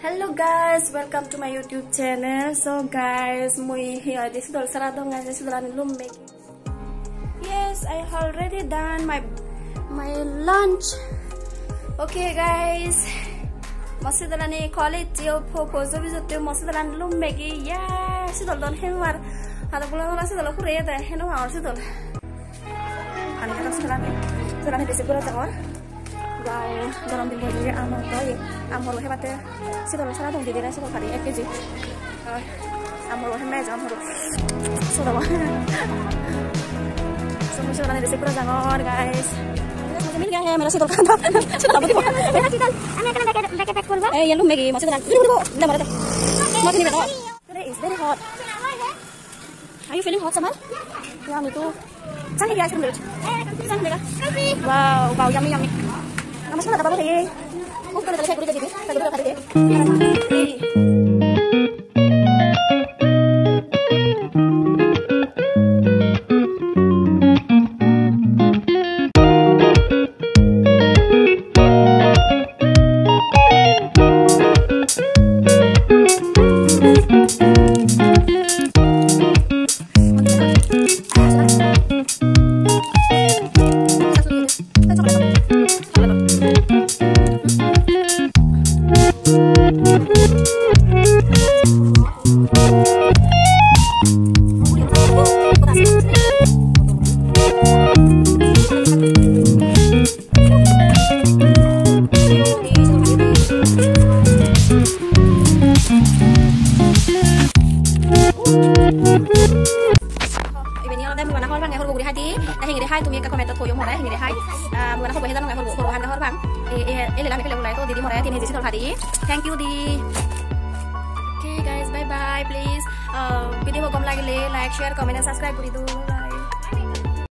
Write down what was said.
Hello guys, welcome to my YouTube channel. So guys, this is saradong guys, this is making. Yes, I already done my lunch. Okay guys, masih dalam college yo photo video masih dalam making. Yes, sudah don hemar. Ada bulan masih dalam kuliah deh, heno harus sudah. Ani kan sekarang di sekolah tengor. Wow, dalam bimbel juga amal toy, amal hebat ya. Sudah salah dong jadi nasi kali kg. Amal hebat amal. Sudah wah. Semua sudah di sekolah tengor guys. Macam ini kan ya, merasa sudah kan. Sudah apa tuh? Ane kan pakai pack kurba. Yang lu megi masih dengan. Udah mana teh? Masih ni betul. Today is very hot. Are you feeling hot Samal? Yang itu. Sangat guys menurut. Sangat guys. Wow, wow yummy yummy. Kamu sekolah apa lagi? Oh, kalau saya kuliah jadi, saya dulu kali deh. Hai tumi ka komentar toyo mora hingi hai mura hobo hedan ngai hobo handa horbang ele lami kele mulai to didi mora tin hiji hadi. Thank you di. Okay guys, bye bye. Please video ko kom lagi like, share, comment and subscribe kuri do.